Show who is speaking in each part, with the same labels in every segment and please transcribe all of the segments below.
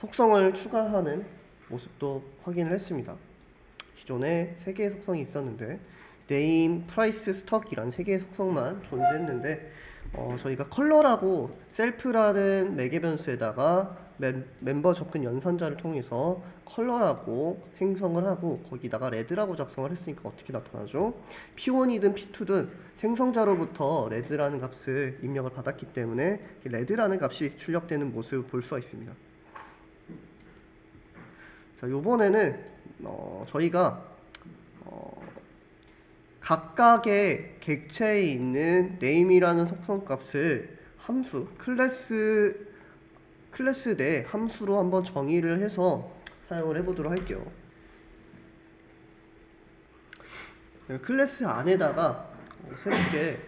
Speaker 1: 속성을 추가하는 모습도 확인을 했습니다. 기존에 3개의 속성이 있었는데 name, price, stock이란 3개의 속성만 존재했는데 저희가 컬러라고 셀프라는 매개 변수에다가 멤버 접근 연산자를 통해서 컬러라고 생성을 하고 거기다가 레드라고 작성을 했으니까 어떻게 나타나죠? P1이든 P2든 생성자로부터 레드라는 값을 입력을 받았기 때문에 레드라는 값이 출력되는 모습을 볼 수가 있습니다. 자, 요번에는 저희가 각각의 객체에 있는 name이라는 속성값을 함수, 클래스 내 함수로 한번 정의를 해서 사용을 해보도록 할게요. 클래스 안에다가 새롭게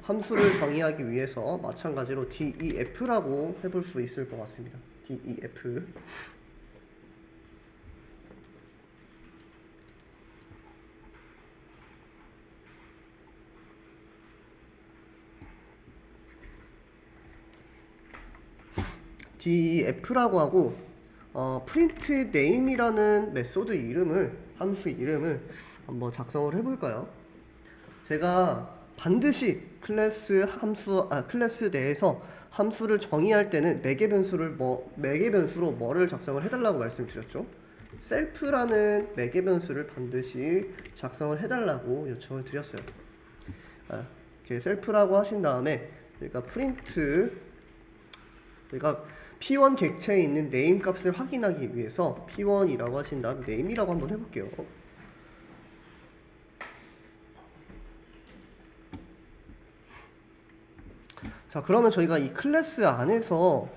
Speaker 1: 함수를 정의하기 위해서 마찬가지로 def라고 해볼 수 있을 것 같습니다. def. def라고 하고 print name이라는 메소드 이름을 함수 이름을 한번 작성을 해볼까요? 제가 반드시 클래스 내에서 함수를 정의할 때는 매개 변수로 뭐를 작성을 해달라고 말씀드렸죠? 셀프라는 매개 변수를 반드시 작성을 해달라고 요청을 드렸어요. 이렇게 셀프라고 하신 다음에 그러니까 프린트 그러니까 P1 객체에 있는 name 값을 확인하기 위해서 P1이라고 하신 다음 name이라고 한번 해볼게요. 자, 그러면 저희가 이 클래스 안에서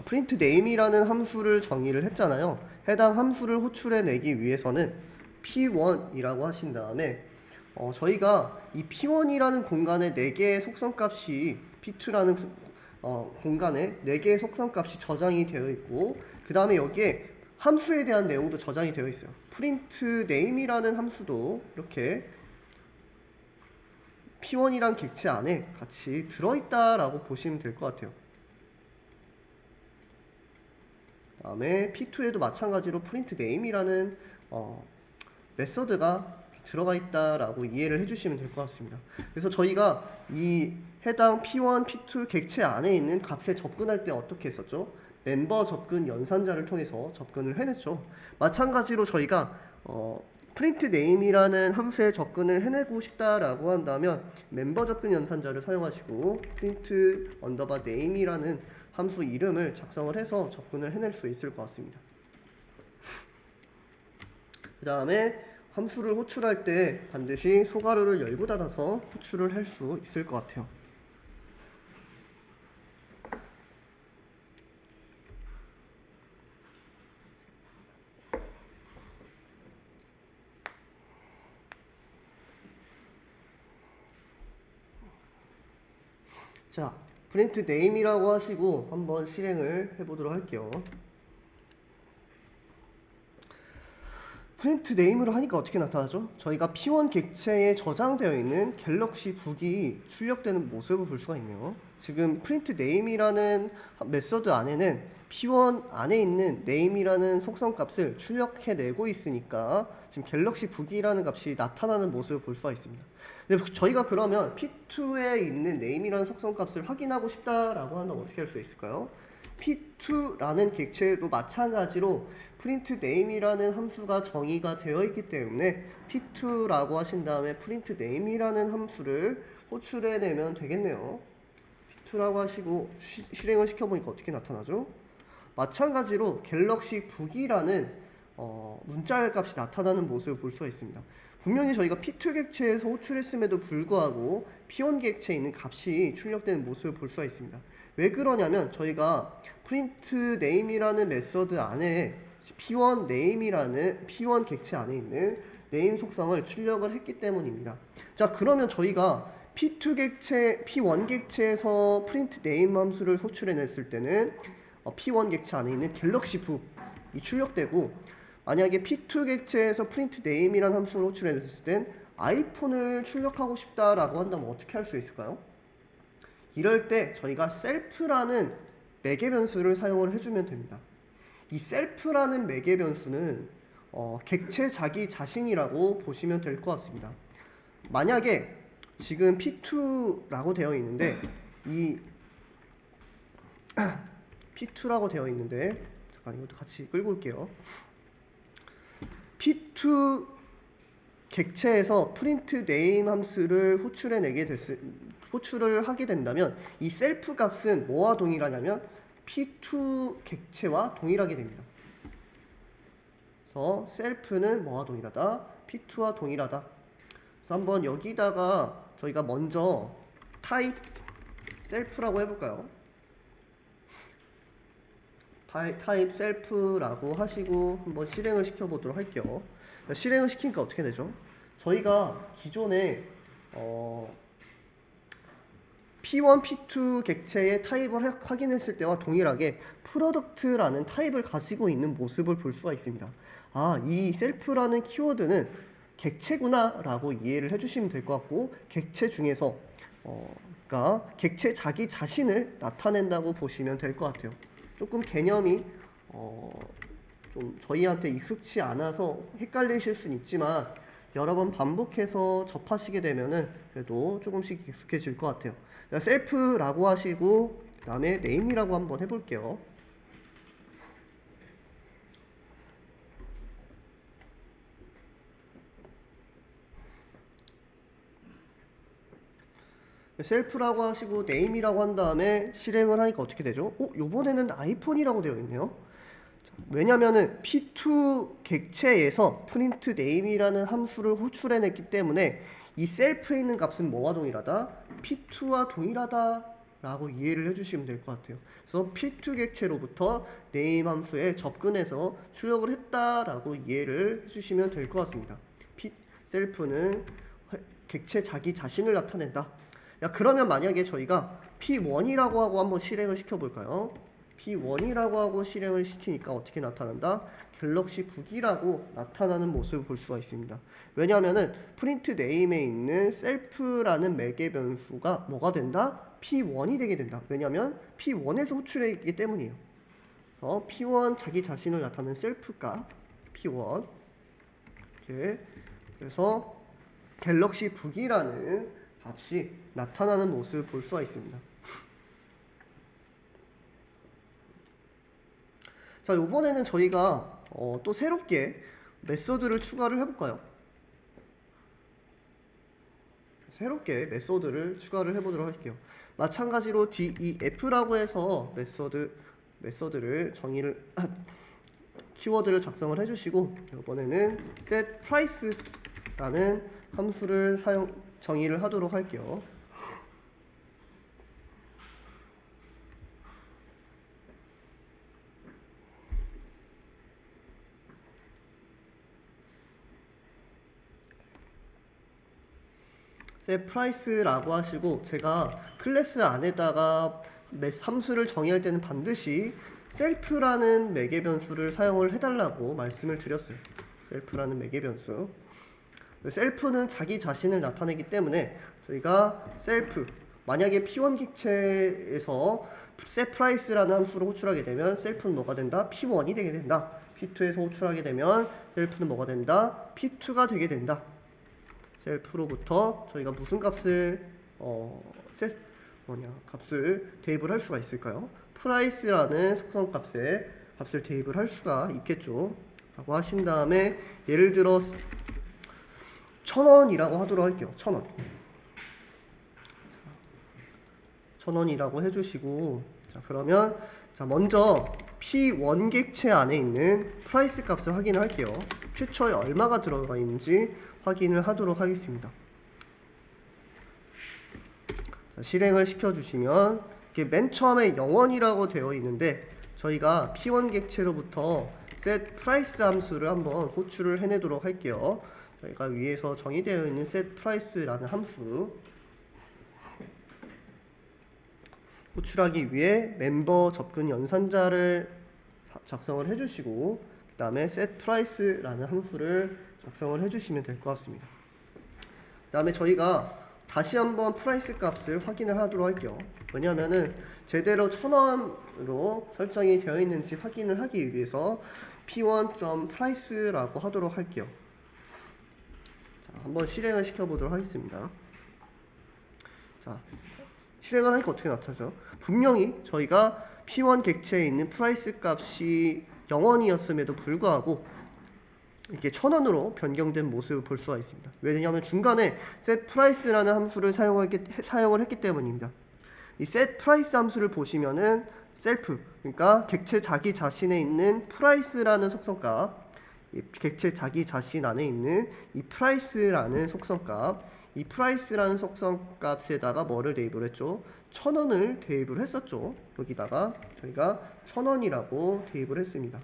Speaker 1: print name이라는 함수를 정의를 했잖아요. 해당 함수를 호출해내기 위해서는 P1이라고 하신 다음에 저희가 이 P1이라는 공간에 4개의 속성값이 P2라는 공간에 4개의 속성값이 저장이 되어 있고 그 다음에 여기에 함수에 대한 내용도 저장이 되어 있어요. print name이라는 함수도 이렇게 P1이란 객체 안에 같이 들어있다라고 보시면 될 것 같아요. 그 다음에 P2에도 마찬가지로 print name이라는 메서드가 들어가 있다라고 이해를 해주시면 될 것 같습니다. 그래서 저희가 이 해당 P1, P2 객체 안에 있는 값에 접근할 때 어떻게 했었죠? 멤버 접근 연산자를 통해서 접근을 해냈죠. 마찬가지로 저희가 print name이라는 함수에 접근을 해내고 싶다라고 한다면 멤버 접근 연산자를 사용하시고 print underbar name이라는 함수 이름을 작성을 해서 접근을 해낼 수 있을 것 같습니다. 그 다음에 함수를 호출할 때 반드시 소괄호를 열고 닫아서 호출을 할 수 있을 것 같아요. 자, print name이라고 하시고 한번 실행을 해보도록 할게요. 프린트 네임으로 하니까 어떻게 나타나죠? 저희가 P1 객체에 저장되어 있는 갤럭시 북이 출력되는 모습을 볼 수가 있네요. 지금 print name이라는 메서드 안에는 P1 안에 있는 name이라는 속성 값을 출력해내고 있으니까 지금 갤럭시 북이라는 값이 나타나는 모습을 볼 수가 있습니다. 근데 저희가 그러면 P2에 있는 name이라는 속성 값을 확인하고 싶다라고 한다면 어떻게 할 수 있을까요? P2라는 객체에도 마찬가지로 print name이라는 함수가 정의가 되어 있기 때문에 P2라고 하신 다음에 print name이라는 함수를 호출해내면 되겠네요. P2라고 하시고 실행을 시켜보니까 어떻게 나타나죠? 마찬가지로 갤럭시 북이라는 문자 값이 나타나는 모습을 볼 수가 있습니다. 분명히 저희가 P2 객체에서 호출했음에도 불구하고 P1 객체에 있는 값이 출력되는 모습을 볼 수가 있습니다. 왜 그러냐면 저희가 print name이라는 메서드 안에 P1 객체 안에 있는 name 속성을 출력을 했기 때문입니다. 자, 그러면 저희가 P1 객체에서 print name 함수를 호출해냈을 때는 P1 객체 안에 있는 갤럭시 북이 출력되고 만약에 P2 객체에서 print name이라는 함수를 호출해냈을 땐 아이폰을 출력하고 싶다라고 한다면 어떻게 할 수 있을까요? 이럴 때 저희가 셀프라는 매개 변수를 사용을 해주면 됩니다. 이 셀프라는 매개 변수는 객체 자기 자신이라고 보시면 될 것 같습니다. 만약에 지금 P2라고 되어 있는데 이 P2라고 되어 있는데 잠깐 이것도 같이 끌고 올게요. P2 객체에서 print name 함수를 호출을 하게 된다면 이 셀프 값은 뭐와 동일하냐면 P2 객체와 동일하게 됩니다. 그래서 셀프는 뭐와 동일하다? P2와 동일하다. 그래서 한번 여기다가 저희가 먼저 타입 셀프라고 해볼까요? 타입 셀프라고 하시고 한번 실행을 시켜보도록 할게요. 실행을 시키니까 어떻게 되죠? 저희가 기존에 P1, P2 객체의 타입을 확인했을 때와 동일하게 프로덕트라는 타입을 가지고 있는 모습을 볼 수가 있습니다. 아, 이 셀프라는 키워드는 객체구나 라고 이해를 해주시면 될 것 같고, 객체 중에서 그러니까 객체 자기 자신을 나타낸다고 보시면 될 것 같아요. 조금 개념이 좀 저희한테 익숙치 않아서 헷갈리실 수는 있지만 여러 번 반복해서 접하시게 되면은 그래도 조금씩 익숙해질 것 같아요. 셀프라고 하시고 그 다음에 네임이라고 한번 해볼게요. 셀프라고 하시고 네임이라고 한 다음에 실행을 하니까 어떻게 되죠? 요번에는 아이폰이라고 되어 있네요. 왜냐면은 P2 객체에서 print name이라는 함수를 호출해냈기 때문에 이 셀프에 있는 값은 뭐와 동일하다? P2와 동일하다 라고 이해를 해주시면 될 것 같아요. 그래서 P2 객체로부터 name 함수에 접근해서 출력을 했다라고 이해를 해주시면 될 것 같습니다. 셀프는 객체 자기 자신을 나타낸다. 야, 그러면 만약에 저희가 P1이라고 하고 한번 실행을 시켜볼까요? P1이라고 하고 실행을 시키니까 어떻게 나타난다? 갤럭시 북이라고 나타나는 모습을 볼 수가 있습니다. 왜냐하면은 프린트 네임에 있는 셀프라는 매개 변수가 뭐가 된다? P1이 되게 된다. 왜냐하면 P1에서 호출했기 때문이에요. 그래서 P1 자기 자신을 나타내는 셀프 값 P1 이렇게 그래서 갤럭시 북이라는 값이 나타나는 모습을 볼 수가 있습니다. 자, 이번에는 저희가 또 새롭게 메서드를 추가를 해볼까요? 새롭게 메서드를 추가를 해보도록 할게요. 마찬가지로 def라고 해서 메서드를 정의를 키워드를 작성을 해주시고 이번에는 set price라는 함수를 정의를 하도록 할게요. set price라고 하시고 제가 클래스 안에다가 함수를 정의할 때는 반드시 셀프라는 매개 변수를 사용을 해달라고 말씀을 드렸어요. 셀프라는 매개 변수. 셀프는 자기 자신을 나타내기 때문에 저희가 셀프 만약에 P1 객체에서 set price라는 함수를 호출하게 되면 셀프는 뭐가 된다? P1이 되게 된다. P2에서 호출하게 되면 셀프는 뭐가 된다? P2가 되게 된다. 셀프로부터 저희가 무슨 값을 값을 대입을 할 수가 있을까요? price라는 속성 값을 대입을 할 수가 있겠죠. 라고 하신 다음에 예를 들어 1,000원이라고 하도록 할게요. 1,000원. 1,000원이라고 해주시고 자 그러면 자 먼저 P1 객체 안에 있는 price 값을 확인을 할게요. 최초에 얼마가 들어가 있는지 확인을 하도록 하겠습니다. 자, 실행을 시켜주시면 이게 맨 처음에 0원이라고 되어 있는데 저희가 P1 객체로부터 set price 함수를 한번 호출을 해내도록 할게요. 저희가 위에서 정의되어 있는 set price라는 함수 호출하기 위해 멤버 접근 연산자를 작성을 해주시고 그 다음에 set price라는 함수를 작성을 해주시면 될 것 같습니다. 그 다음에 저희가 다시 한번 프라이스 값을 확인을 하도록 할게요. 왜냐하면은 제대로 1000원으로 설정이 되어 있는지 확인을 하기 위해서 p1.price라고 하도록 할게요. 자, 한번 실행을 시켜보도록 하겠습니다. 자, 실행을 하니까 어떻게 나타나죠? 분명히 저희가 P1 객체에 있는 프라이스 값이 0원이었음에도 불구하고 이렇게 1000원으로 변경된 모습을 볼 수가 있습니다. 왜냐하면 중간에 setPrice라는 함수를 사용을 했기 때문입니다. 이 setPrice 함수를 보시면은 셀프, 그러니까 객체 자기 자신에 있는 price라는 속성값, 이 객체 자기 자신 안에 있는 이 price라는 속성값, 이 price라는 속성값에다가 뭐를 대입을 했죠? 1000원을 대입을 했었죠. 여기다가 저희가 1000원이라고 대입을 했습니다.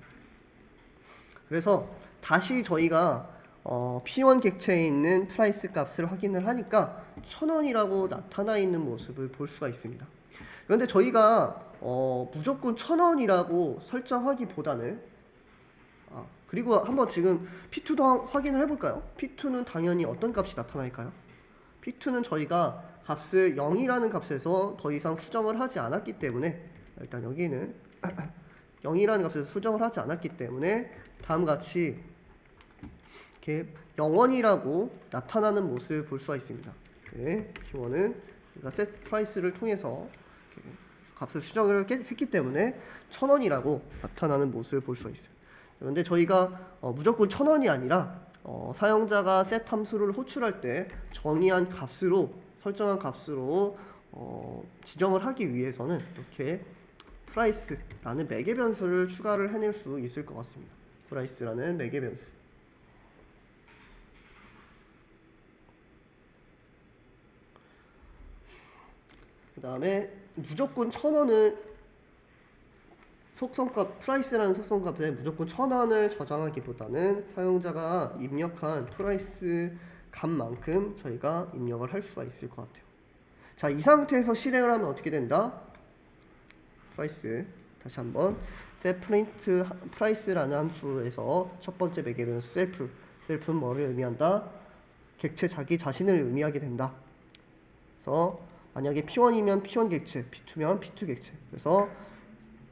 Speaker 1: 그래서 다시 저희가 P1 객체에 있는 프라이스 값을 확인을 하니까 1000원이라고 나타나 있는 모습을 볼 수가 있습니다. 그런데 저희가 무조건 1000원이라고 설정하기보다는 그리고 한번 지금 P2도 확인을 해볼까요? P2는 당연히 어떤 값이 나타날까요? P2는 저희가 값을 0이라는 값에서 더 이상 수정을 하지 않았기 때문에 일단 여기는 0이라는 값에서 수정을 하지 않았기 때문에 다음과 같이 이렇게 0원이라고 나타나는 모습을 볼 수가 있습니다. 네, P1은 우리가 set price를 통해서 값을 수정을 했기 때문에 1000원이라고 나타나는 모습을 볼 수가 있어요. 그런데 저희가 무조건 1000원이 아니라 사용자가 set 함수를 호출할 때 정의한 값으로 설정한 값으로 지정을 하기 위해서는 이렇게 price라는 매개 변수를 추가를 해낼 수 있을 것 같습니다. price라는 매개 변수. 그 다음에 무조건 1000원을 속성값 price라는 속성값에 무조건 1000원을 저장하기보다는 사용자가 입력한 price 값만큼 저희가 입력을 할 수가 있을 것 같아요. 자, 이 상태에서 실행을 하면 어떻게 된다? price 다시 한번 set print price라는 함수에서 첫 번째 매개 변수 self는 뭐를 의미한다? 객체 자기 자신을 의미하게 된다. 그래서 만약에 P1이면 P1 객체, P2면 P2 객체. 그래서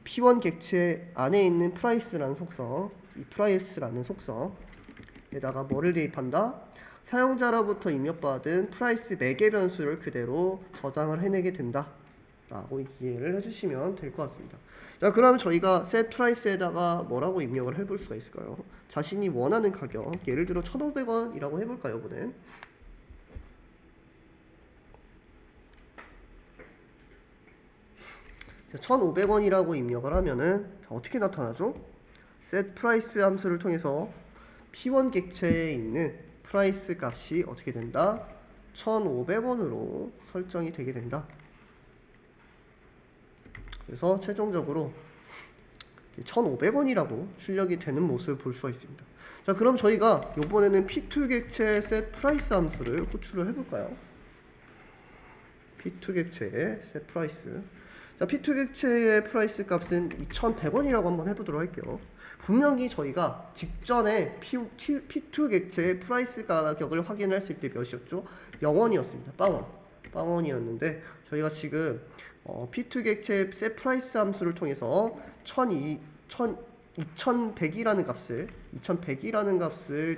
Speaker 1: P1 객체 안에 있는 price라는 속성, 이 price라는 속성에다가 뭐를 대입한다? 사용자로부터 입력받은 price 매개 변수를 그대로 저장을 해내게 된다. 라고 이해를 해주시면 될 것 같습니다. 자, 그럼 저희가 set price에다가 뭐라고 입력을 해볼 수가 있을까요? 자신이 원하는 가격, 예를 들어 1,500원이라고 해볼까요, 이번엔? 자, 1,500원이라고 입력을 하면은 어떻게 나타나죠? set price 함수를 통해서 P1 객체에 있는 price 값이 어떻게 된다? 1,500원으로 설정이 되게 된다. 그래서 최종적으로 1,500원이라고 출력이 되는 모습을 볼 수가 있습니다. 자, 그럼 저희가 이번에는 P2 객체의 set price 함수를 호출을 해볼까요? P2 객체의 set price. 자, P2 객체의 프라이스 값은 2,100원이라고 한번 해보도록 할게요. 분명히 저희가 직전에 P2 객체의 프라이스 가격을 확인했을 때 몇이었죠? 0원이었습니다. 빵원이었는데 저희가 지금 P2 객체의 set price 함수를 통해서 2100이라는 값을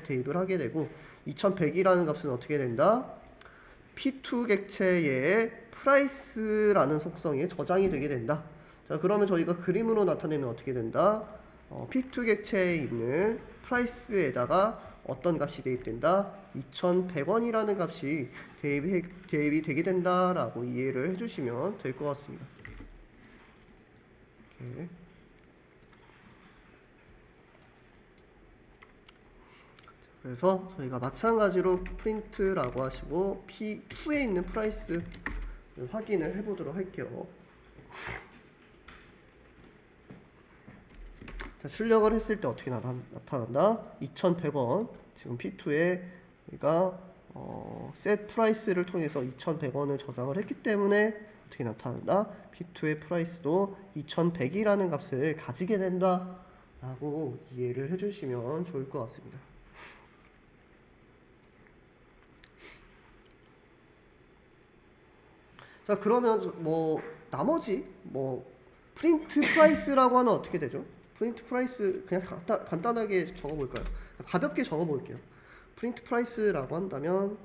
Speaker 1: 대입을 하게 되고 2100이라는 값은 어떻게 된다? P2 객체의 price라는 속성에 저장이 되게 된다. 자, 그러면 저희가 그림으로 나타내면 어떻게 된다? P2 객체에 있는 price에다가 어떤 값이 대입된다? 2,100원이라는 값이 대입이 되게 된다라고 이해를 해주시면 될 것 같습니다. 이렇게. 그래서 저희가 마찬가지로 print라고 하시고 P2에 있는 price를 확인을 해보도록 할게요. 자, 출력을 했을 때 어떻게 나타난다? 2,100원. 지금 P2에 우리가 set price를 통해서 2,100원을 저장을 했기 때문에 어떻게 나타난다? P2의 price도 2,100이라는 값을 가지게 된다 라고 이해를 해주시면 좋을 것 같습니다. 자, 그러면 뭐 나머지 뭐 프린트 프라이스라고 하면 어떻게 되죠? 프린트 프라이스 그냥 간단하게 적어볼까요? 가볍게 적어볼게요. 프린트 프라이스라고 한다면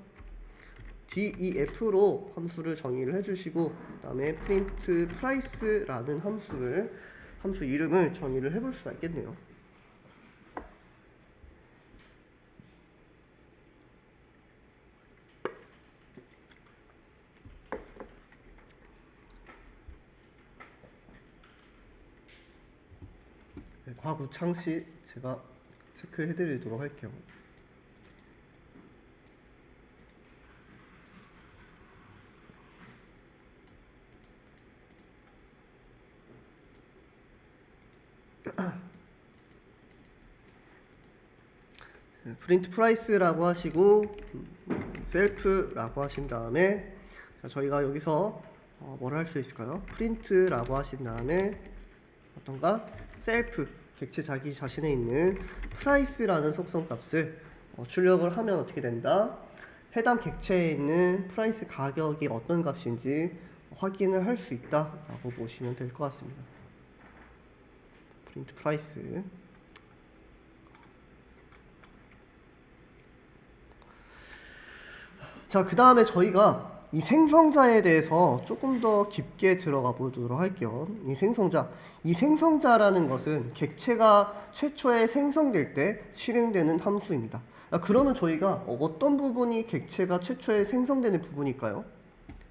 Speaker 1: def로 함수를 정의를 해주시고 그다음에 프린트 프라이스라는 함수 이름을 정의를 해볼 수가 있겠네요. 네, 과구창 시 제가 체크해드리도록 할게요. 프린트 프라이스라고 하시고 셀프라고 하신 다음에 자, 저희가 여기서 뭘 할 수 있을까요? 프린트라고 하신 다음에 어떤가? 셀프 객체 자기 자신에 있는 프라이스라는 속성값을 출력을 하면 어떻게 된다? 해당 객체에 있는 프라이스 가격이 어떤 값인지 확인을 할 수 있다라고 보시면 될 것 같습니다. 프린트 프라이스. 자, 그 다음에 저희가 이 생성자에 대해서 조금 더 깊게 들어가 보도록 할게요. 이 생성자라는 것은 객체가 최초에 생성될 때 실행되는 함수입니다. 그러면 저희가 어떤 부분이 객체가 최초에 생성되는 부분일까요?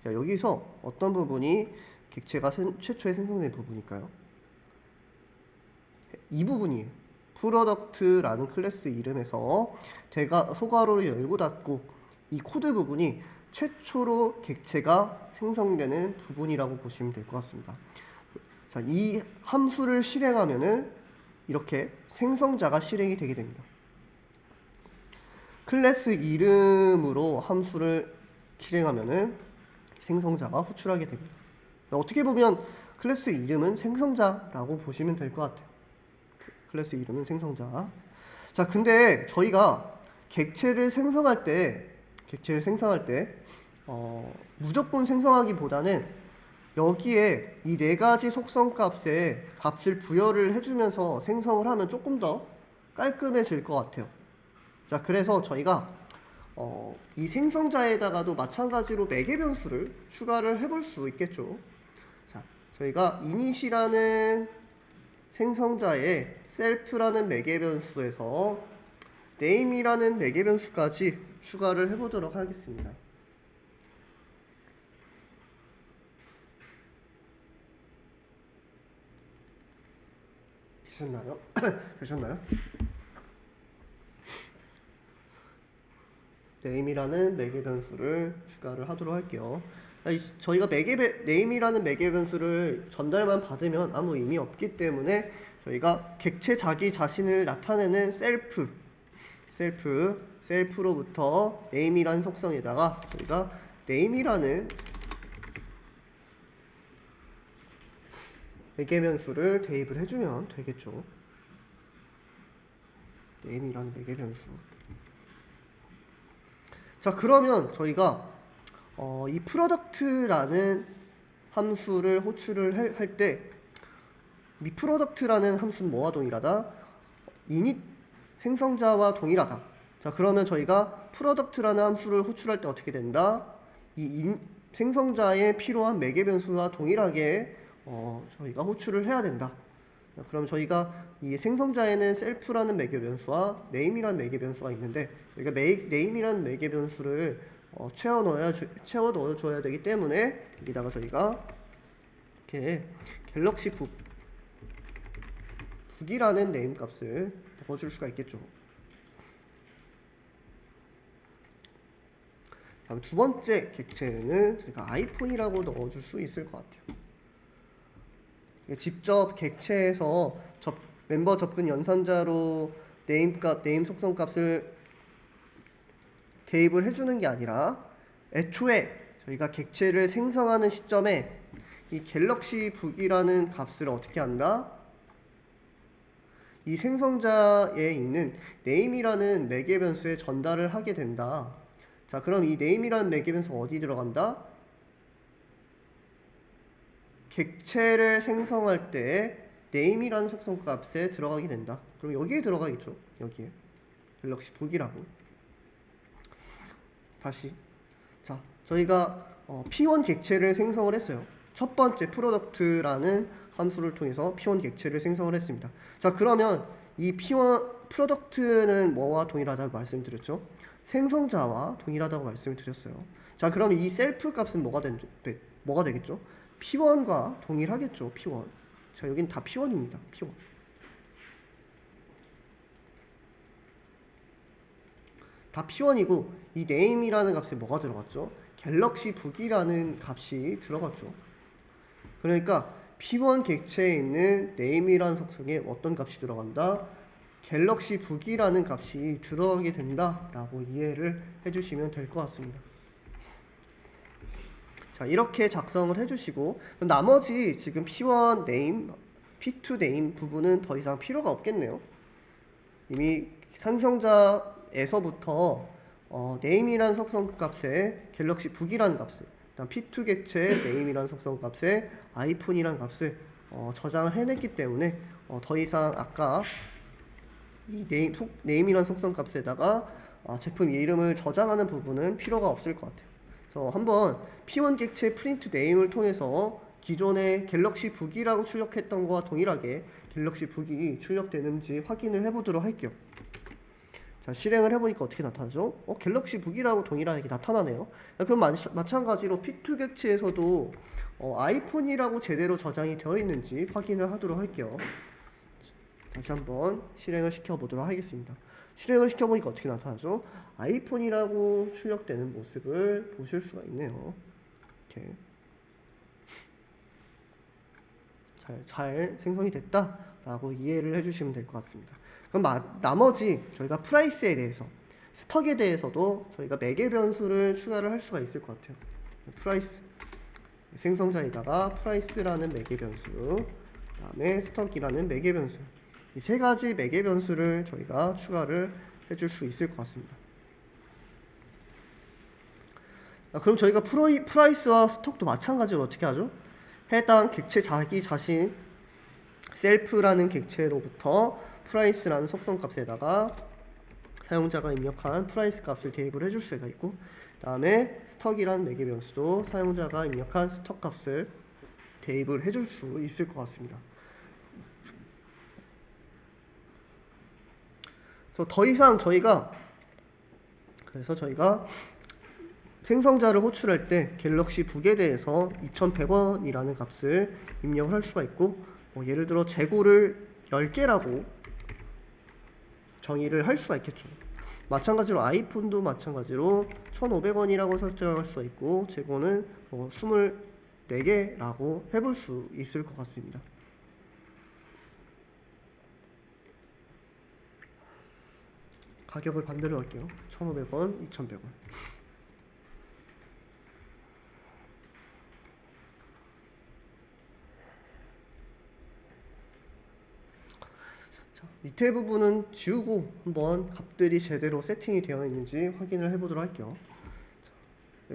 Speaker 1: 자, 여기서 어떤 부분이 객체가 최초에 생성되는 부분일까요? 이 부분이에요. 프로덕트라는 클래스 이름에서 소괄호를 열고 닫고 이 코드 부분이 최초로 객체가 생성되는 부분이라고 보시면 될 것 같습니다. 자, 이 함수를 실행하면은 이렇게 생성자가 실행이 되게 됩니다. 클래스 이름으로 함수를 실행하면은 생성자가 호출하게 됩니다. 어떻게 보면 클래스 이름은 생성자라고 보시면 될 것 같아요. 클래스 이름은 생성자. 자, 근데 저희가 객체를 생성할 때 무조건 생성하기보다는 여기에 이 네 가지 속성 값에 값을 부여를 해주면서 생성을 하면 조금 더 깔끔해질 것 같아요. 자, 그래서 저희가 이 생성자에다가도 마찬가지로 매개 변수를 추가를 해볼 수 있겠죠. 자, 저희가 init이라는 생성자에 self라는 매개 변수에서 name이라는 매개 변수까지 추가를 해보도록 하겠습니다. 되셨나요? name이라는 매개 변수를 추가를 하도록 할게요. 저희가 name이라는 매개 변수를 전달만 받으면 아무 의미 없기 때문에 저희가 객체 자기 자신을 나타내는 셀프로부터 name이라는 속성에다가 저희가 name이라는 매개 변수를 대입을 해주면 되겠죠. name이라는 매개 변수. 자, 그러면 저희가 이 product라는 함수를 호출을 할 때 이 product라는 함수는 뭐와 동일하다? init 생성자와 동일하다. 자, 그러면 저희가 product라는 함수를 호출할 때 어떻게 된다? 이 생성자에 필요한 매개 변수와 동일하게 저희가 호출을 해야 된다. 자, 그럼 저희가 이 생성자에는 self라는 매개 변수와 name이라는 매개 변수가 있는데 저희가 name이라는 매개 변수를 채워 넣어줘야 되기 때문에 여기다가 저희가 이렇게 갤럭시 북이라는 name 값을 넣어줄 수가 있겠죠. 다음 두 번째 객체는 저희가 아이폰이라고 넣어줄 수 있을 것 같아요. 직접 객체에서 멤버 접근 연산자로 네임 속성 값을 대입을 해주는 게 아니라 애초에 저희가 객체를 생성하는 시점에 이 갤럭시 북이라는 값을 어떻게 한다? 이 생성자에 있는 name이라는 매개 변수에 전달을 하게 된다. 자, 그럼 이 name이라는 매개 변수가 어디 들어간다? 객체를 생성할 때 name이라는 속성 값에 들어가게 된다. 그럼 여기에 들어가겠죠. 여기에 갤럭시 북이라고. 다시 자, 저희가 P1 객체를 생성을 했어요. 첫 번째 프로덕트라는 함수를 통해서 P1 객체를 생성을 했습니다. 자, 그러면 이 P1 프로덕트는 뭐와 동일하다고 말씀드렸죠? 생성자와 동일하다고 말씀을 드렸어요. 자, 그럼 이 셀프 값은 뭐가 되겠죠? P1과 동일하겠죠. P1. 자, 여긴 다 P1입니다. P1. 다 P1이고 이 name이라는 값에 뭐가 들어갔죠? 갤럭시 북이라는 값이 들어갔죠. 그러니까 P1 객체에 있는 name이라는 속성에 어떤 값이 들어간다? 갤럭시 북이라는 값이 들어가게 된다라고 이해를 해주시면 될 것 같습니다. 자, 이렇게 작성을 해주시고 나머지 지금 P1 name, P2 name 부분은 더 이상 필요가 없겠네요. 이미 생성자에서부터 name이라는 속성 값에 갤럭시 북이라는 값을, 그다음 P2 객체의 name이라는 속성 값에 아이폰이라는 값을 저장을 해냈기 때문에 더 이상 아까 이 name이라는 속성 값에다가 제품 이름을 저장하는 부분은 필요가 없을 것 같아요. 그래서 한번 P1 객체 프린트 네임을 통해서 기존의 갤럭시 북이라고 출력했던 것과 동일하게 갤럭시 북이 출력되는지 확인을 해보도록 할게요. 자, 실행을 해보니까 어떻게 나타나죠? 갤럭시 북이라고 동일하게 나타나네요. 그럼 마찬가지로 P2 객체에서도 아이폰이라고 제대로 저장이 되어 있는지 확인을 하도록 할게요. 다시 한번 실행을 시켜보도록 하겠습니다. 실행을 시켜보니까 어떻게 나타나죠? 아이폰이라고 출력되는 모습을 보실 수가 있네요. 이렇게 잘 생성이 됐다라고 이해를 해주시면 될 것 같습니다. 그럼 나머지 저희가 프라이스에 대해서, 스톡에 대해서도 저희가 매개 변수를 추가를 할 수가 있을 것 같아요. 프라이스 생성자에다가 프라이스라는 매개 변수, 그다음에 스톡이라는 매개 변수, 이 세 가지 매개 변수를 저희가 추가를 해줄 수 있을 것 같습니다. 그럼 저희가 프라이스와 스톡도 마찬가지로 어떻게 하죠? 해당 객체 자기 자신 셀프라는 객체로부터 프라이스라는 속성 값에다가 사용자가 입력한 프라이스 값을 대입을 해줄 수가 있고, 그 다음에 스톡이라는 매개 변수도 사용자가 입력한 스톡 값을 대입을 해줄 수 있을 것 같습니다. 그래서 더 이상 저희가 생성자를 호출할 때 갤럭시 북에 대해서 2,100원이라는 값을 입력을 할 수가 있고, 예를 들어 재고를 10개라고 정의를 할 수가 있겠죠. 마찬가지로 아이폰도 마찬가지로 1,500원이라고 설정할 수가 있고, 재고는 24개라고 해볼 수 있을 것 같습니다. 가격을 반대로 할게요. 1,500원, 2,100원. 밑에 부분은 지우고 한번 값들이 제대로 세팅이 되어 있는지 확인을 해보도록 할게요.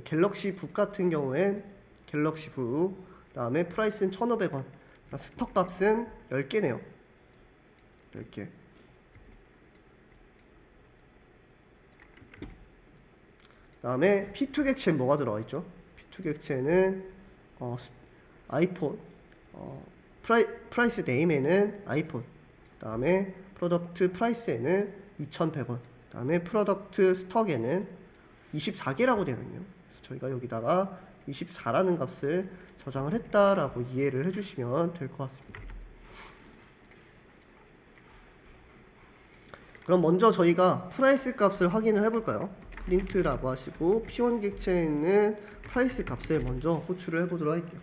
Speaker 1: 갤럭시 북 같은 경우엔 갤럭시 북, 그 다음에 프라이스는 1,500원, 스톡 값은 10개네요. 10개. 그 다음에 P2 객체는 뭐가 들어가 있죠? P2 객체는 아이폰, 프라이스 네임에는 아이폰, 그 다음에 프로덕트 프라이스에는 2,100원, 그 다음에 프로덕트 스톡에는 24개라고 되어 있네요. 그래서 저희가 여기다가 24라는 값을 저장을 했다라고 이해를 해주시면 될 것 같습니다. 그럼 먼저 저희가 프라이스 값을 확인을 해볼까요? 프린트라고 하시고 P1 객체에 있는 프라이스 값을 먼저 호출을 해보도록 할게요.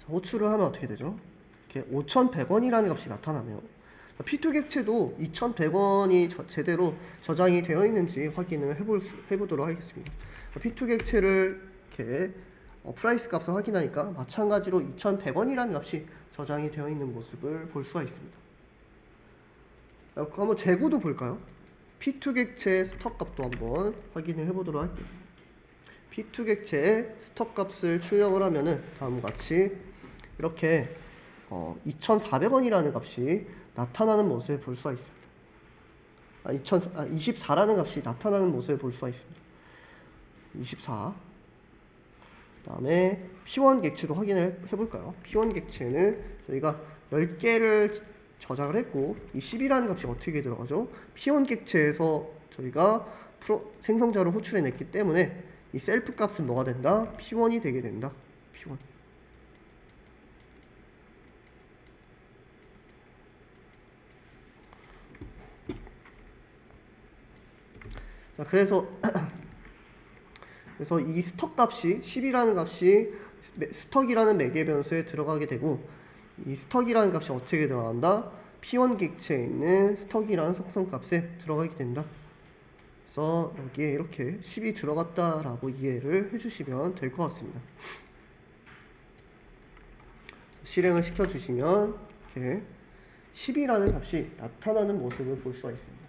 Speaker 1: 호출을 하면 어떻게 되죠? 이렇게 5,100원이라는 값이 나타나네요. P2 객체도 2,100원이 제대로 저장이 되어 있는지 확인을 해보도록 하겠습니다. P2 객체를 이렇게 프라이스 값을 확인하니까 마찬가지로 2,100원이라는 값이 저장이 되어 있는 모습을 볼 수가 있습니다. 한번 재고도 볼까요? P2 객체의 스톡 값도 한번 확인을 해보도록 할게요. P2 객체의 스톡 값을 출력을 하면은 다음과 같이 이렇게 2,400원이라는 값이 나타나는 모습을 볼 수가 있습니다. 24라는 값이 나타나는 모습을 볼 수가 있습니다. 24. 그다음에 P1 객체도 확인을 해볼까요? P1 객체는 저희가 10개를 저장을 했고 이 10이라는 값이 어떻게 들어가죠? P1 객체에서 저희가 생성자로 호출해냈기 때문에 이 셀프 값은 뭐가 된다? P1이 되게 된다. P1. 자, 그래서 이 스톡 값이 10이라는 값이 스톡이라는 매개 변수에 들어가게 되고 이 스톡이라는 값이 어떻게 들어간다? P1 객체에 있는 스톡이라는 속성값에 들어가게 된다. 그래서 여기에 이렇게 10이 들어갔다라고 이해를 해주시면 될 것 같습니다. 실행을 시켜주시면 이렇게 10이라는 값이 나타나는 모습을 볼 수가 있습니다.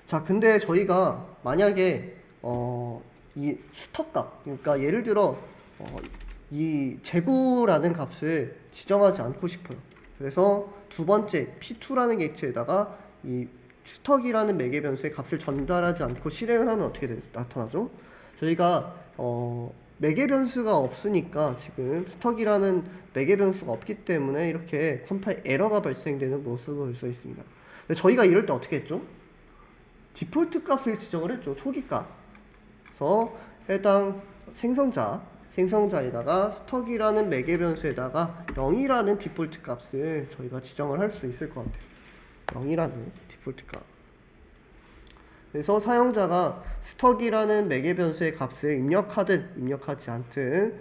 Speaker 1: 자, 근데 저희가 만약에 이 스톡값, 그러니까 예를 들어 이 재고라는 값을 지정하지 않고 싶어요. 그래서 두 번째 P2라는 객체에다가 이 스톡이라는 매개 변수의 값을 전달하지 않고 실행을 하면 어떻게 나타나죠? 저희가 매개 변수가 없으니까 지금 스톡이라는 매개 변수가 없기 때문에 이렇게 컴파일 에러가 발생되는 모습을 볼 수 있습니다. 근데 저희가 이럴 때 어떻게 했죠? 디폴트 값을 지정을 했죠. 초기 값. 그래서 해당 생성자에다가 스톡이라는 매개 변수에다가 0이라는 디폴트 값을 저희가 지정을 할 수 있을 것 같아요. 0이라는 디폴트 값. 그래서 사용자가 스톡이라는 매개 변수의 값을 입력하든 입력하지 않든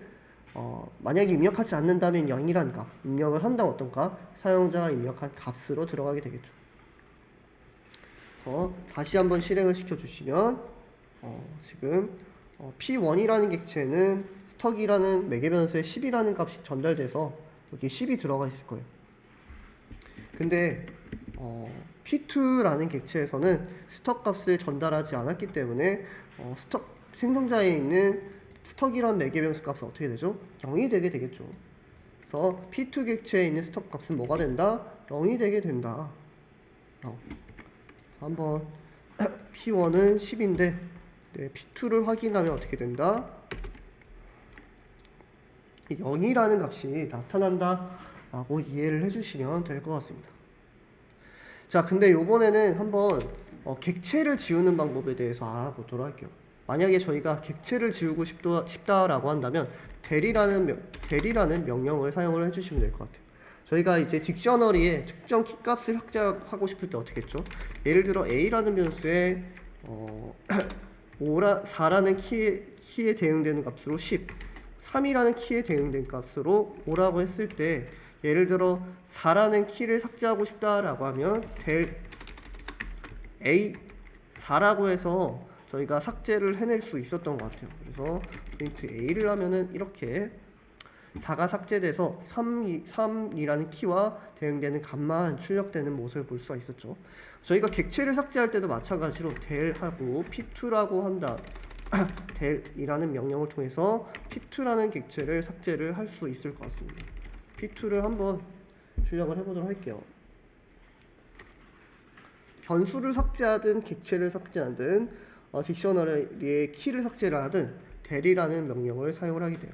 Speaker 1: 만약에 입력하지 않는다면 0이라는 값, 입력을 한다면 어떤 값? 사용자가 입력한 값으로 들어가게 되겠죠. 다시 한번 실행을 시켜주시면 지금 P1이라는 객체는 스톡이라는 매개 변수에 10이라는 값이 전달돼서 여기 10이 들어가 있을 거예요. 근데 P2라는 객체에서는 스톡 값을 전달하지 않았기 때문에 생성자에 있는 스톡이라는 매개 변수 값은 어떻게 되죠? 0이 되게 되겠죠. 그래서 P2 객체에 있는 스톡 값은 뭐가 된다? 0이 되게 된다. 한번 P1은 10인데 P2를 확인하면 어떻게 된다? 0이라는 값이 나타난다 라고 이해를 해주시면 될 것 같습니다. 자, 근데 요번에는 한번 객체를 지우는 방법에 대해서 알아보도록 할게요. 만약에 저희가 객체를 지우고 싶다라고 한다면 대리라는 명령을 사용을 해주시면 될 것 같아요. 저희가 이제 딕셔너리에 특정 키값을 확장하고 싶을 때 어떻게 했죠? 예를 들어 A라는 변수에 4라는 키에 대응되는 값으로 10, 3이라는 키에 대응된 값으로 5라고 했을 때 예를 들어 4라는 키를 삭제하고 싶다라고 하면 del A 4라고 해서 저희가 삭제를 해낼 수 있었던 것 같아요. 그래서 프린트 A를 하면은 이렇게 4가 삭제돼서 3이라는 키와 대응되는 값만 출력되는 모습을 볼 수가 있었죠. 저희가 객체를 삭제할 때도 마찬가지로 del하고 p2라고 한다. del이라는 명령을 통해서 p2라는 객체를 삭제를 할 수 있을 것 같습니다. p2를 한번 출력을 해보도록 할게요. 변수를 삭제하든 객체를 삭제하든 딕셔너리의 키를 삭제를 하든 del이라는 명령을 사용을 하게 돼요.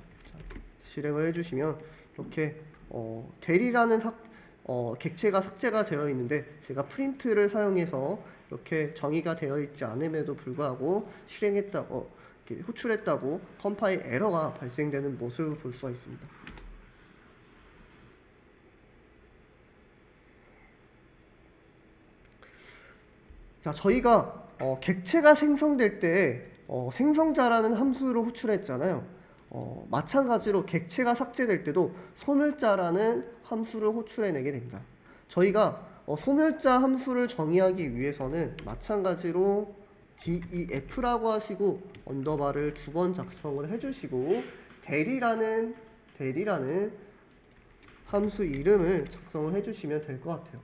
Speaker 1: 실행을 해주시면 이렇게 del이라는 객체가 삭제가 되어 있는데 제가 프린트를 사용해서 이렇게 정의가 되어 있지 않음에도 불구하고 실행했다고 이렇게 호출했다고 컴파일 에러가 발생되는 모습을 볼 수가 있습니다. 자, 저희가 객체가 생성될 때 생성자라는 함수를 호출했잖아요. 마찬가지로 객체가 삭제될 때도 소멸자라는 함수를 호출해내게 됩니다. 저희가 소멸자 함수를 정의하기 위해서는 마찬가지로 def라고 하시고 언더바를 2번 작성을 해주시고 del이라는 함수 이름을 작성을 해주시면 될 것 같아요.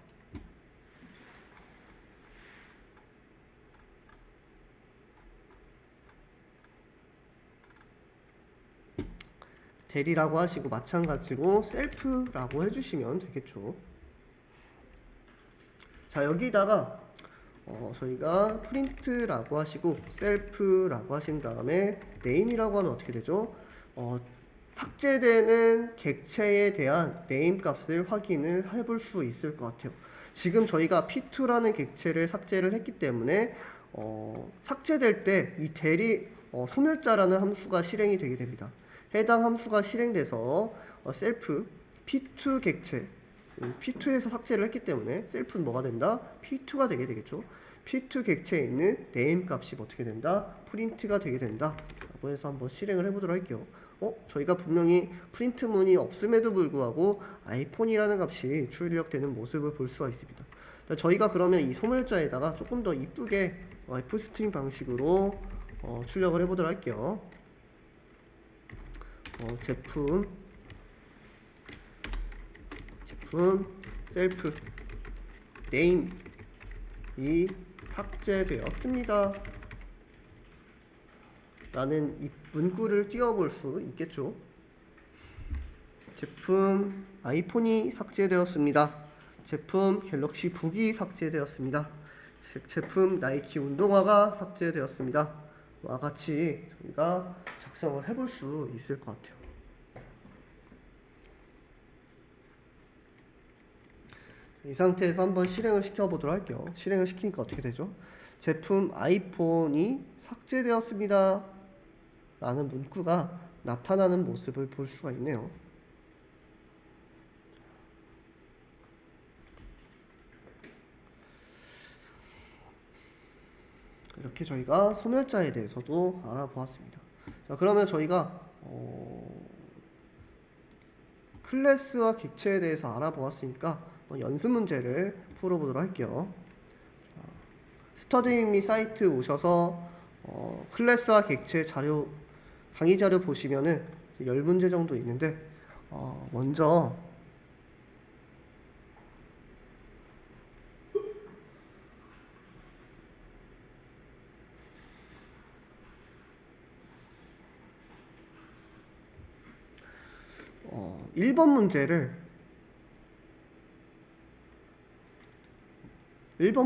Speaker 1: 대리라고 하시고 마찬가지로 셀프라고 해주시면 되겠죠. 자, 여기다가 저희가 프린트라고 하시고 셀프라고 하신 다음에 네임이라고 하면 어떻게 되죠? 삭제되는 객체에 대한 네임 값을 확인을 해볼 수 있을 것 같아요. 지금 저희가 p2라는 객체를 삭제를 했기 때문에 삭제될 때 이 대리 소멸자라는 함수가 실행이 되게 됩니다. 해당 함수가 실행돼서 셀프 p2 객체 p2에서 삭제를 했기 때문에 셀프는 뭐가 된다? p2가 되게 되겠죠. p2 객체에 있는 네임 값이 어떻게 된다? 프린트가 되게 된다 라고 해서 한번 실행을 해보도록 할게요. 저희가 분명히 프린트 문이 없음에도 불구하고 아이폰이라는 값이 출력되는 모습을 볼 수가 있습니다. 저희가 그러면 이 소멸자에다가 조금 더 이쁘게 f스트링 방식으로 출력을 해보도록 할게요. 제품 셀프 네임이 삭제되었습니다 라는 이 문구를 띄워볼 수 있겠죠. 제품 아이폰이 삭제되었습니다. 제품 갤럭시 북이 삭제되었습니다. 제품 나이키 운동화가 삭제되었습니다. 와 같이 저희가 작성을 해볼 수 있을 것 같아요. 이 상태에서 한번 실행을 시켜보도록 할게요. 실행을 시키니까 어떻게 되죠? 제품 아이폰이 삭제되었습니다 라는 문구가 나타나는 모습을 볼 수가 있네요. 이렇게 저희가 소멸자에 대해서도 알아보았습니다. 자, 그러면 저희가 클래스와 객체에 대해서 알아보았으니까 연습 문제를 풀어보도록 할게요. 스터디미 사이트 오셔서 클래스와 객체 자료 강의 자료 보시면은 10문제 정도 있는데 먼저 어, 1번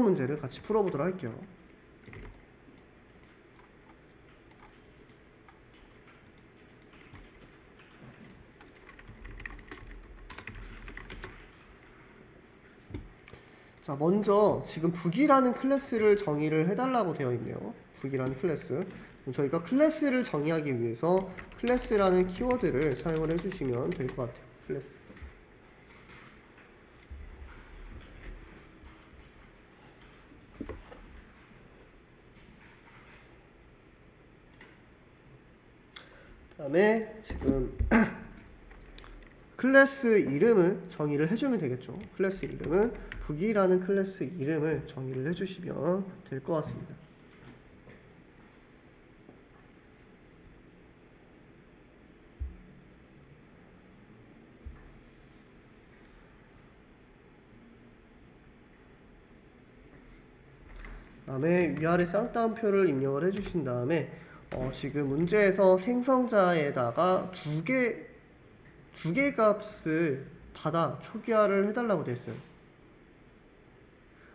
Speaker 1: 문제를 같이 풀어보도록 할게요. 자, 먼저 지금 북이라는 클래스를 정의를 해달라고 되어 있네요. 북이라는 클래스. 그럼 저희가 클래스를 정의하기 위해서 클래스라는 키워드를 사용을 해주시면 될 것 같아요. 클래스. 그다음에 지금 클래스 이름을 정의를 해주면 되겠죠. 클래스 이름은 북이라는 클래스 이름을 정의를 해주시면 될 것 같습니다. 다음에 위아래 쌍따옴표를 입력을 해주신 다음에 지금 문제에서 생성자에다가 두 개 값을 받아 초기화를 해달라고 되어 있어요.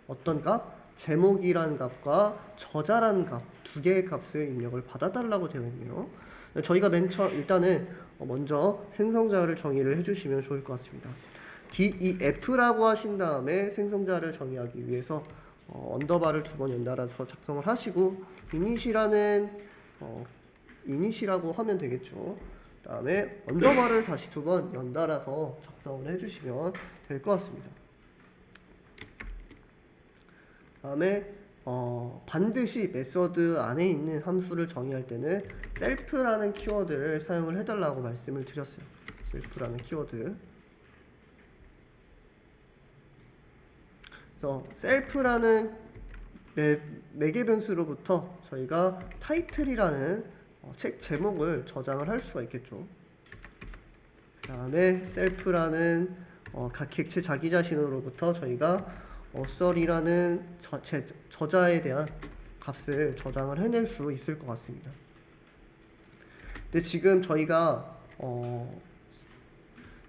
Speaker 1: 어떤 값? 제목이란 값과 저자란 값 두 개의 값을 입력을 받아달라고 되어 있네요. 저희가 일단은 먼저 생성자를 정의를 해주시면 좋을 것 같습니다. 이 f라고 하신 다음에 생성자를 정의하기 위해서 언더바를 2번 연달아서 작성을 하시고 이닛이라고 하면 되겠죠. 그 다음에 언더바를 다시 2번 연달아서 작성을 해주시면 될 것 같습니다. 그 다음에 반드시 메서드 안에 있는 함수를 정의할 때는 셀프라는 키워드를 사용을 해달라고 말씀을 드렸어요. 셀프라는 키워드. 그래서 셀프라는 매개 변수로부터 저희가 타이틀이라는 책 제목을 저장을 할 수가 있겠죠. 그 다음에 셀프라는 각 객체 자기 자신으로부터 저희가 어설이라는 저자에 대한 값을 저장을 해낼 수 있을 것 같습니다. 근데 지금 저희가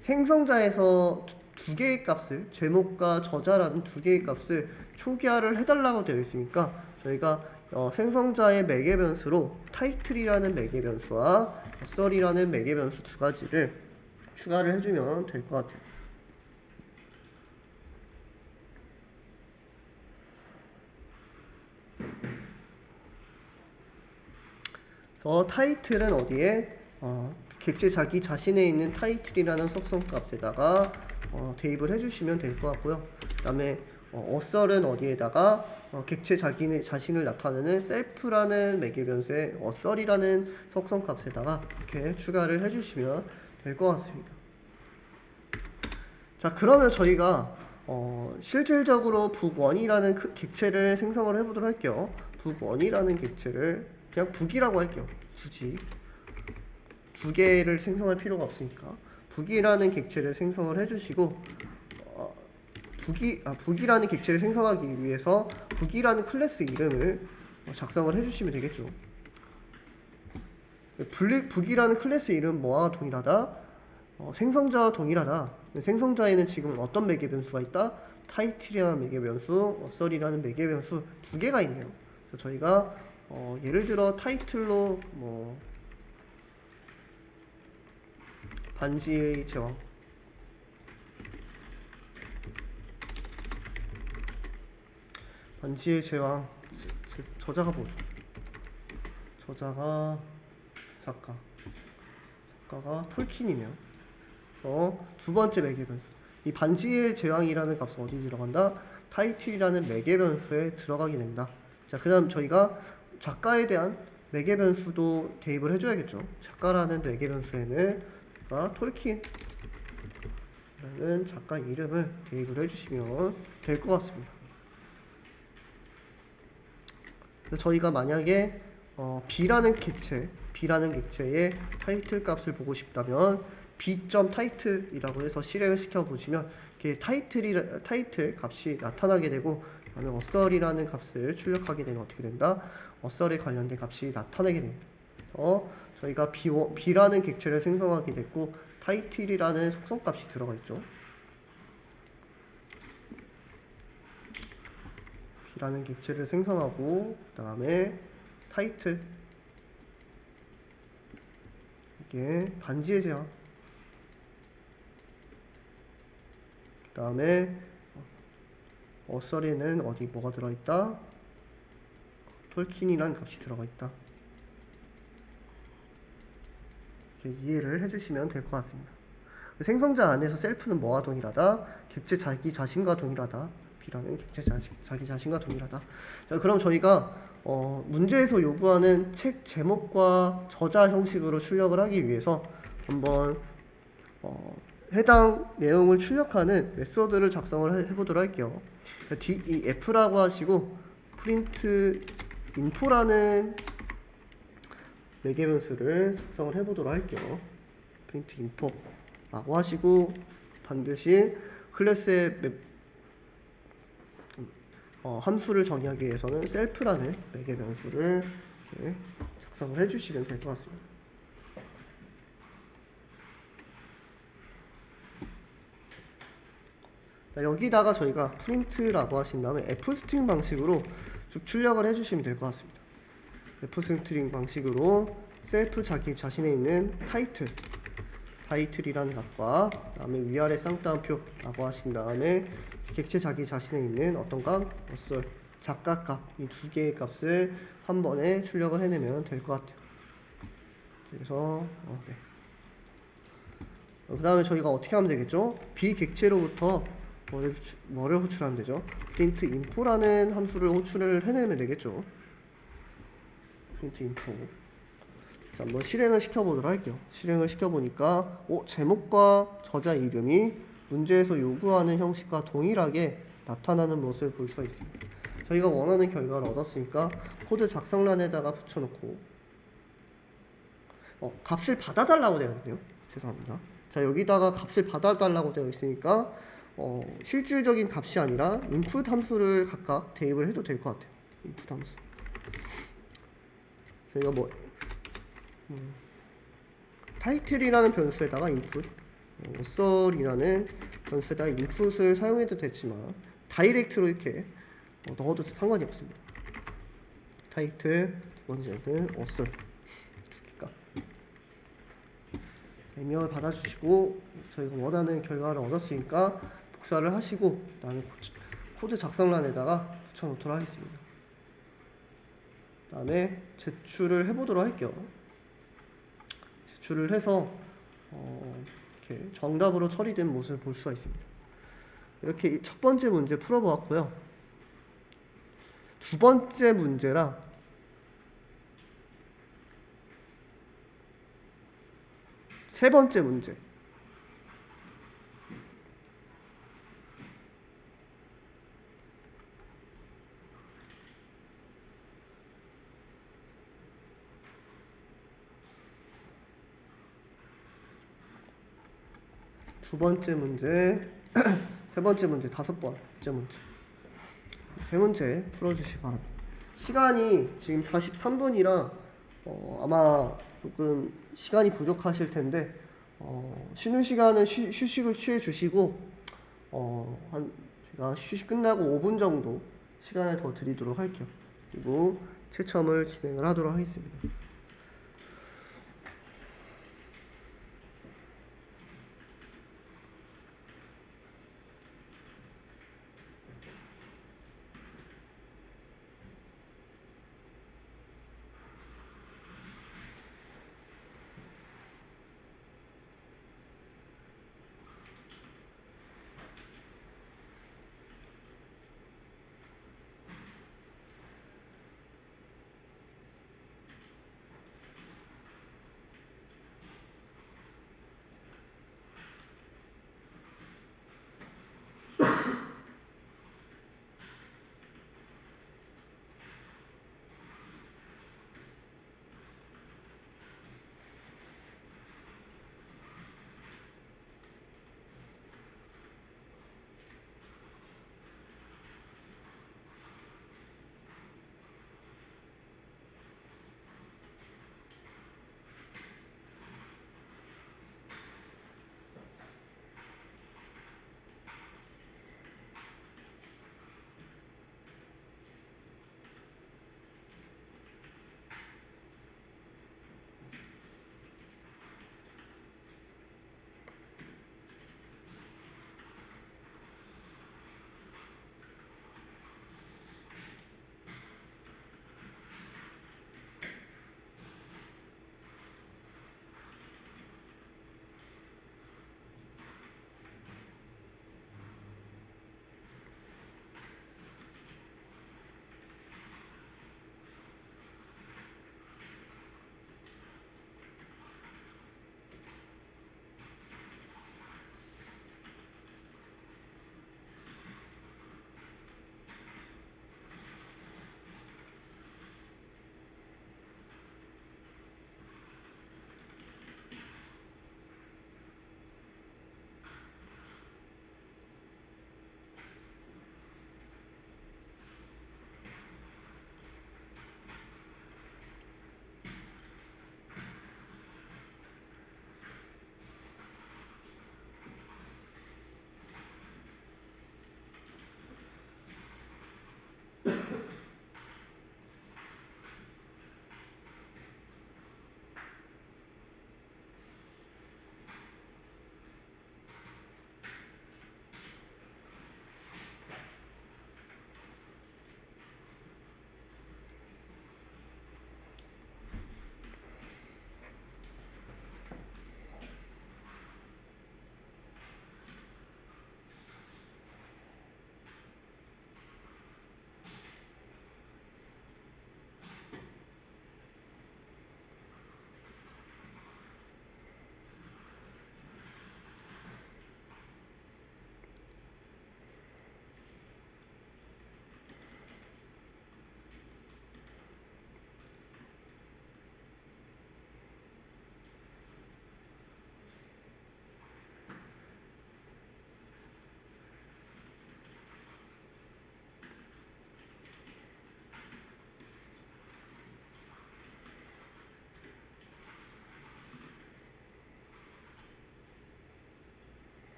Speaker 1: 생성자에서 두 개의 값을, 제목과 저자라는 두 개의 값을 초기화를 해달라고 되어 있으니까 저희가 생성자의 매개 변수로 타이틀이라는 매개 변수와 어설이라는 매개 변수 두 가지를 추가를 해주면 될 것 같아요. 그래서 타이틀은 어디에 객체 자기 자신에 있는 타이틀이라는 속성값에다가 대입을 해주시면 될 것 같고요. 그 다음에 어설은 어디에다가 객체 자신을 나타내는 셀프라는 매개 변수에 어설이라는 속성값에다가 이렇게 추가를 해주시면 될 것 같습니다. 자, 그러면 저희가 실질적으로 북1이라는 객체를 생성을 해보도록 할게요. 북1이라는 객체를 그냥 북이라고 할게요. 굳이 두 개를 생성할 필요가 없으니까 북이라는 객체를 생성을 해주시고 북이라는 객체를 생성하기 위해서 북이라는 클래스 이름을 작성을 해주시면 되겠죠. 북이라는 클래스 이름 뭐와 동일하다? 생성자와 동일하다. 생성자에는 지금 어떤 매개 변수가 있다? 타이틀이라는 매개 변수, 어설이라는 매개 변수 두 개가 있네요. 그래서 저희가 예를 들어 타이틀로 반지의 제왕 반지의 제왕 저자가 뭐죠? 저자가 작가가 톨킨이네요. 그래서 두 번째 매개 변수 이 반지의 제왕이라는 값은 어디 들어간다? 타이틀이라는 매개 변수에 들어가게 된다. 자, 그 다음 저희가 작가에 대한 매개 변수도 대입을 해줘야겠죠. 작가라는 매개 변수에는 톨킨이라는 작가 이름을 대입을 해주시면 될 것 같습니다. 그래서 저희가 만약에 B라는 객체의 타이틀 값을 보고 싶다면 B.타이틀이라고 해서 실행을 시켜 보시면 이렇게 타이틀 값이 나타나게 되고 그다음에 어설이라는 값을 출력하게 되면 어떻게 된다? 어설에 관련된 값이 나타나게 됩니다. 그래서 저희가 B라는 객체를 생성하게 됐고 타이틀이라는 속성값이 들어가 있죠. B라는 객체를 생성하고 그 다음에 타이틀 이게 반지의 제왕 그 다음에 어설에는 어디 뭐가 들어있다? 톨킨이라는 값이 들어가 있다. 이렇게 이해를 해주시면 될 것 같습니다. 생성자 안에서 셀프는 뭐와 동일하다? 객체 자기 자신과 동일하다. B라는 객체 자기 자신과 동일하다. 자, 그럼 저희가 문제에서 요구하는 책 제목과 저자 형식으로 출력을 하기 위해서 한번 해당 내용을 출력하는 메서드를 작성을 해보도록 할게요. 이 F라고 하시고 프린트 인포라는 매개 변수를 작성을 해보도록 할게요. 프린트 인포라고 하시고 반드시 클래스의 함수를 정의하기 위해서는 셀프라는 매개 변수를 이렇게 작성을 해주시면 될 것 같습니다. 여기다가 저희가 프린트라고 하신 다음에 f스트링 방식으로 쭉 출력을 해주시면 될 것 같습니다. f스트링 방식으로 셀프 자기 자신에 있는 타이틀이라는 값과 그다음에 위아래 쌍따옴표라고 하신 다음에 객체 자기 자신에 있는 어떤 값, 어설, 작가 값 이 두 개의 값을 한 번에 출력을 해내면 될 것 같아요. 그래서 네. 그 다음에 저희가 어떻게 하면 되겠죠? 비객체로부터 뭐를 호출하면 되죠? 프린트 인포라는 함수를 호출을 해내면 되겠죠? 프린트 인포. 자, 한번 실행을 시켜보도록 할게요. 실행을 시켜보니까 제목과 저자 이름이 문제에서 요구하는 형식과 동일하게 나타나는 모습을 볼 수가 있습니다. 저희가 원하는 결과를 얻었으니까 코드 작성란에다가 붙여놓고 값을 받아달라고 되어 있네요. 죄송합니다. 자, 여기다가 값을 받아달라고 되어 있으니까 실질적인 값이 아니라 인풋 함수를 각각 대입을 해도 될 것 같아요. 인풋 함수. 저희가 뭐 타이틀이라는 변수에다가 인풋, 썰이라는 변수에다가 인풋을 사용해도 되지만 다이렉트로 이렇게 넣어도 상관이 없습니다. 타이틀, 두 번째는 어썰 두 개가 명령을 받아주시고 저희가 원하는 결과를 얻었으니까 복사를 하시고 그다음에 코드 작성란에다가 붙여놓도록 하겠습니다. 그다음에 제출을 해보도록 할게요. 제출을 해서 이렇게 정답으로 처리된 모습을 볼 수가 있습니다. 이렇게 첫 번째 문제 풀어보았고요. 두 번째 문제랑 세 번째 문제. 두 번째 문제, 세 번째 문제, 다섯 번째 문제. 세 문제 풀어주시기 바랍니다. 시간이 지금 43분이라 아마 조금 시간이 부족하실 텐데 쉬는 시간은 휴식을 취해 주시고 제가 휴식 끝나고 5분 정도 시간을 더 드리도록 할게요. 그리고 채점을 진행을 하도록 하겠습니다.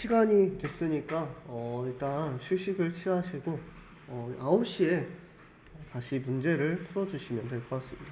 Speaker 1: 시간이 됐으니까 일단 휴식을 취하시고 9시에 다시 문제를 풀어주시면 될 것 같습니다.